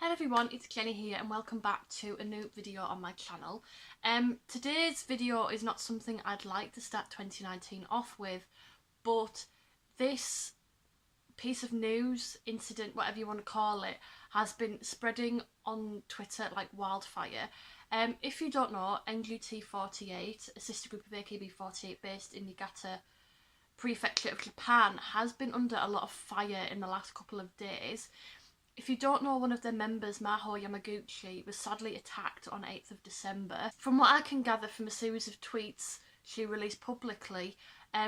Hi everyone, it's Jenny here and welcome back to a new video on my channel. Today's video is not something I'd like to start 2019 off with, but this piece of news, incident, whatever you want to call it, has been spreading on Twitter like wildfire. If you don't know, NGT48, a sister group of AKB48 based in Niigata Prefecture of Japan, has been under a lot of fire in the last couple of days. If you don't know, one of their members, Maho was sadly attacked on 8th of December. From what I can gather from a series of tweets she released publicly,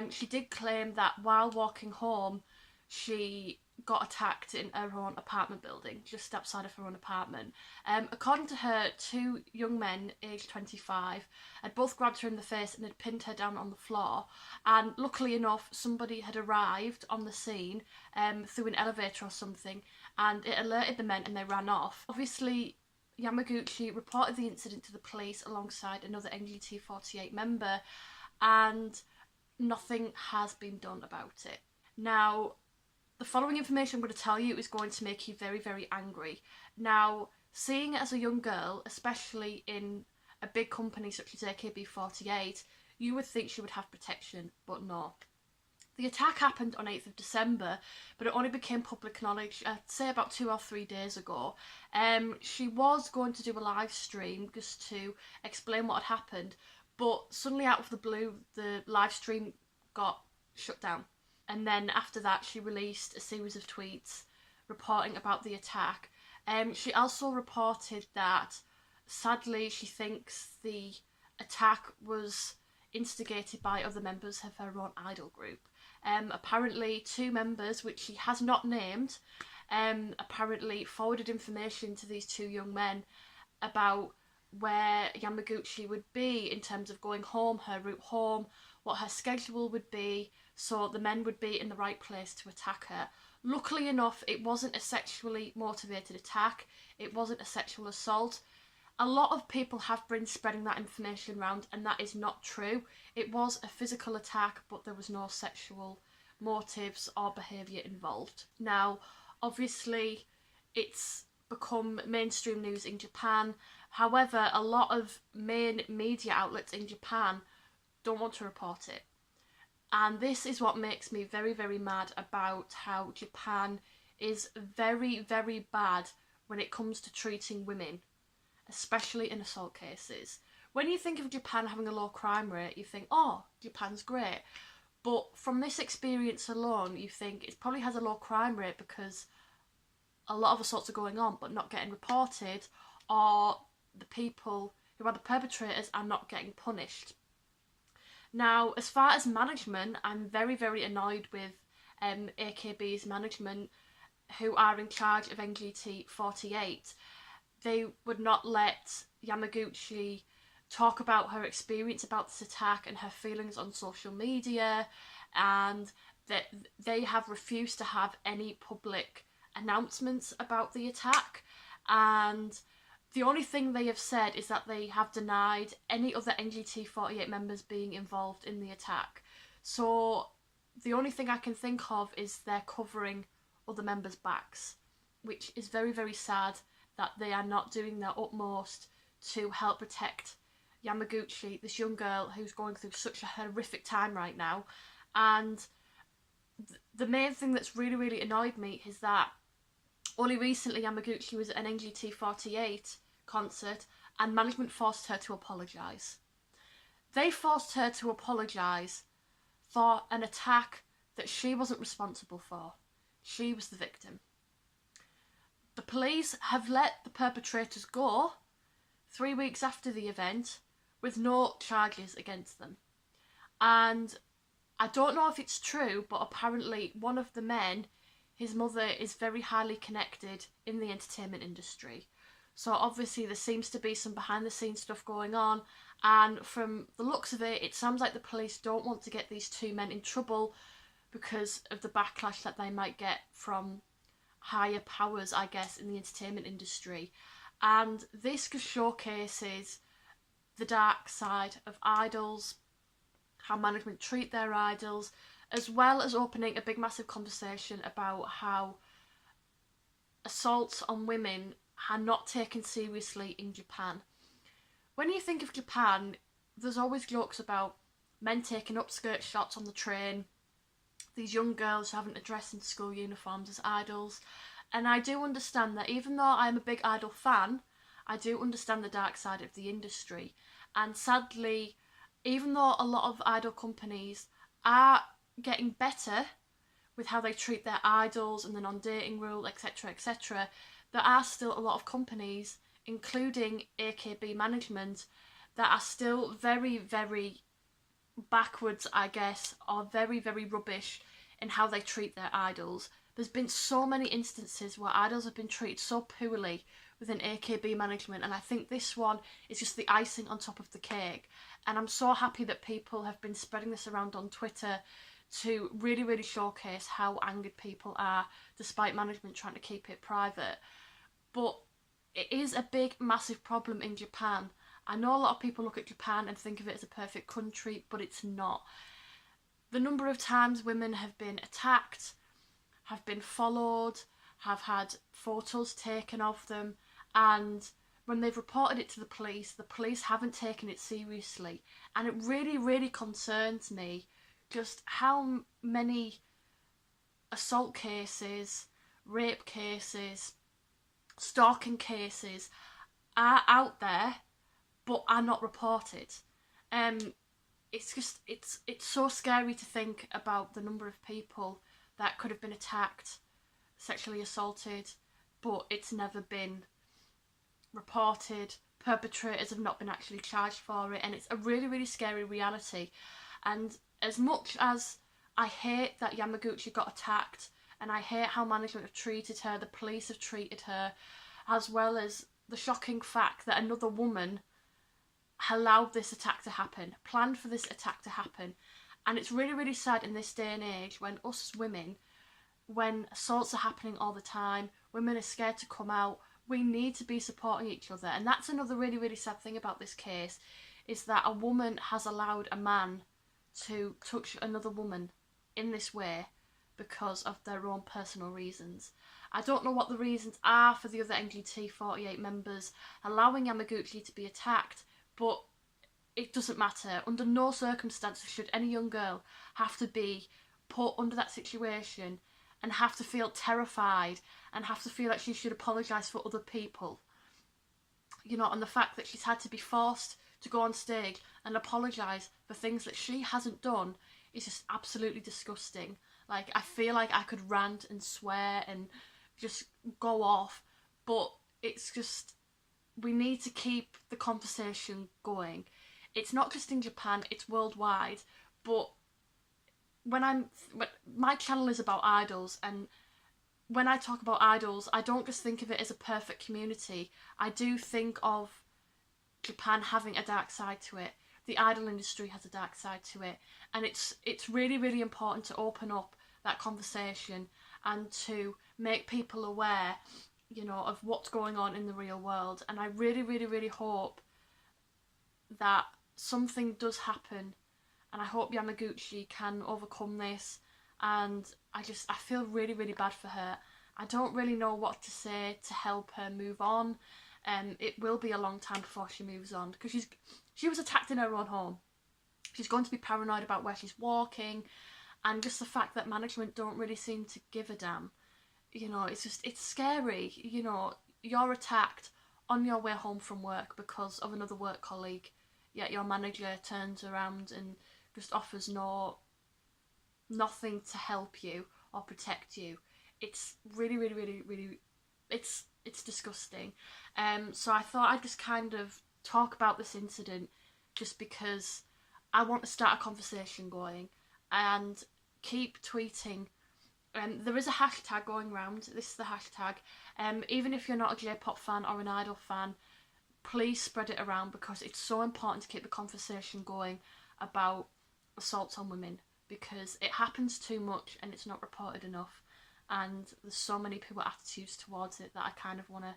she did claim that while walking home, she got attacked in her own apartment building, just outside of her own apartment. According to her, two young men, aged 25, had both grabbed her in the face and had pinned her down on the floor. And luckily enough, somebody had arrived on the scene through an elevator or something, and it alerted the men and they ran off. Obviously, Yamaguchi reported the incident to the police alongside another NGT48 member, and nothing has been done about it. Now, the following information I'm going to tell you is going to make you very, very angry. Now, seeing it as a young girl, especially in a big company such as AKB48, you would think she would have protection, but no. The attack happened on 8th of December, but it only became public knowledge, I'd say about 2 or 3 days ago. She was going to do a live stream just to explain what had happened, but suddenly out of the blue, the live stream got shut down. And then after that, she released a series of tweets reporting about the attack. She also reported that, sadly, she thinks the attack was instigated by other members of her own idol group. Apparently, 2 members, which she has not named, apparently forwarded information to these 2 young men about where Yamaguchi would be in terms of going home, her route home, what her schedule would be, so the men would be in the right place to attack her. Luckily enough, it wasn't a sexually motivated attack, it wasn't a sexual assault. A lot of people have been spreading that information around, and that is not true. It was a physical attack, but there was no sexual motives or behaviour involved. Now, obviously, it's become mainstream news in Japan. However, a lot of main media outlets in Japan don't want to report it. And this is what makes me very, very mad about how Japan is very, very bad when it comes to treating women, especially in assault cases. When you think of Japan having a low crime rate, you think, oh, Japan's great. But from this experience alone, you think it probably has a low crime rate because a lot of assaults are going on but not getting reported, or the people who are the perpetrators are not getting punished. Now, as far as management, I'm very, very annoyed with AKB's management, who are in charge of NGT48. They would not let Yamaguchi talk about her experience about this attack and her feelings on social media, and that they have refused to have any public announcements about the attack. And the only thing they have said is that they have denied any other NGT48 members being involved in the attack. So the only thing I can think of is they're covering other members' backs, which is very, very sad that they are not doing their utmost to help protect Yamaguchi, this young girl who's going through such a horrific time right now. And the main thing that's really, really annoyed me is that only recently Yamaguchi was at an NGT48 concert and management forced her to apologise. They forced her to apologise for an attack that she wasn't responsible for. She was the victim. The police have let the perpetrators go 3 weeks after the event with no charges against them. And I don't know if it's true, but apparently one of the men, his mother, is very highly connected in the entertainment industry. So obviously there seems to be some behind the scenes stuff going on, and from the looks of it, it sounds like the police don't want to get these 2 men in trouble because of the backlash that they might get from higher powers, I guess, in the entertainment industry. And this showcases the dark side of idols, how management treat their idols, as well as opening a big massive conversation about how assaults on women are not taken seriously in Japan. When you think of Japan, there's always jokes about men taking upskirt shots on the train, these young girls having to dress in school uniforms as idols. And I do understand that, even though I'm a big idol fan, I do understand the dark side of the industry. And sadly, even though a lot of idol companies are getting better with how they treat their idols and the non-dating rule, etc., etc., there are still a lot of companies, including AKB management, that are still very, very backwards, I guess, or very, very rubbish in how they treat their idols. There's been so many instances where idols have been treated so poorly within AKB management, and I think this one is just the icing on top of the cake. And I'm so happy that people have been spreading this around on Twitter to really, really showcase how angered people are, despite management trying to keep it private. But it is a big, massive problem in Japan. I know a lot of people look at Japan and think of it as a perfect country, but it's not. The number of times women have been attacked, have been followed, have had photos taken of them, and when they've reported it to the police haven't taken it seriously. And it really, really concerns me just how many assault cases, rape cases, stalking cases are out there but are not reported. It's so scary to think about the number of people that could have been attacked, sexually assaulted, but it's never been reported. Perpetrators have not been actually charged for it, and it's a really, really scary reality. And as much as I hate that Yamaguchi got attacked, and I hate how management have treated her, the police have treated her, as well as the shocking fact that another woman allowed this attack to happen, planned for this attack to happen. And it's really, really sad in this day and age when us as women, when assaults are happening all the time, women are scared to come out, we need to be supporting each other. And that's another really, really sad thing about this case, is that a woman has allowed a man to touch another woman in this way because of their own personal reasons. I don't know what the reasons are for the other NGT48 members allowing Yamaguchi to be attacked, but it doesn't matter. Under no circumstances should any young girl have to be put under that situation and have to feel terrified and have to feel like she should apologise for other people. You know, and the fact that she's had to be forced to go on stage and apologise for things that she hasn't done is just absolutely disgusting. Like, I feel like I could rant and swear and just go off, but it's just, we need to keep the conversation going. It's not just in Japan, it's worldwide, but when my channel is about idols, and when I talk about idols, I don't just think of it as a perfect community. I do think of Japan having a dark side to it. The idol industry has a dark side to it, and it's really, really important to open up that conversation and to make people aware, you know, of what's going on in the real world. And I really, really, really hope that something does happen, and I hope Yamaguchi can overcome this. And I feel really, really bad for her. I don't really know what to say to help her move on. It will be a long time before she moves on, because she was attacked in her own home. She's going to be paranoid about where she's walking, and just the fact that management don't really seem to give a damn. You know, it's scary. You know, you're attacked on your way home from work because of another work colleague, yet your manager turns around and just offers nothing to help you or protect you. It's really, really, really, really, it's disgusting. So I thought I'd just kind of talk about this incident just because I want to start a conversation going and keep tweeting. There is a hashtag going around. This is the hashtag. Even if you're not a J-pop fan or an idol fan, please spread it around, because it's so important to keep the conversation going about assaults on women, because it happens too much and it's not reported enough. And there's so many poor attitudes towards it that I kind of want to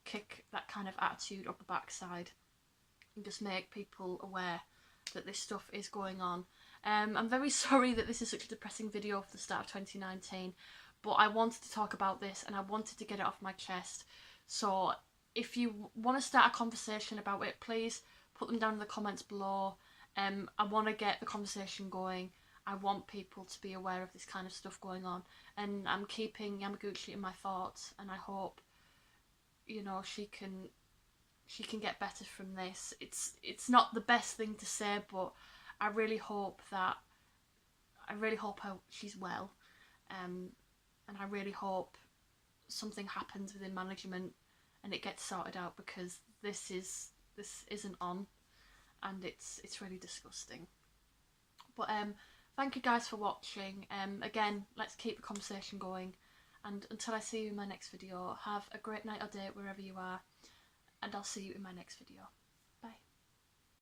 kick that kind of attitude up the backside and just make people aware that this stuff is going on. I'm very sorry that this is such a depressing video for the start of 2019, but I wanted to talk about this and I wanted to get it off my chest. So if you want to start a conversation about it, please put them down in the comments below. I want to get the conversation going. I want people to be aware of this kind of stuff going on, and I'm keeping Yamaguchi in my thoughts, and I hope, you know, she can get better from this. It's not the best thing to say, but I really hope she's well, and I really hope something happens within management and it gets sorted out, because this isn't on, and it's really disgusting. But thank you guys for watching. Again, let's keep the conversation going, and until I see you in my next video, have a great night or day wherever you are, and I'll see you in my next video.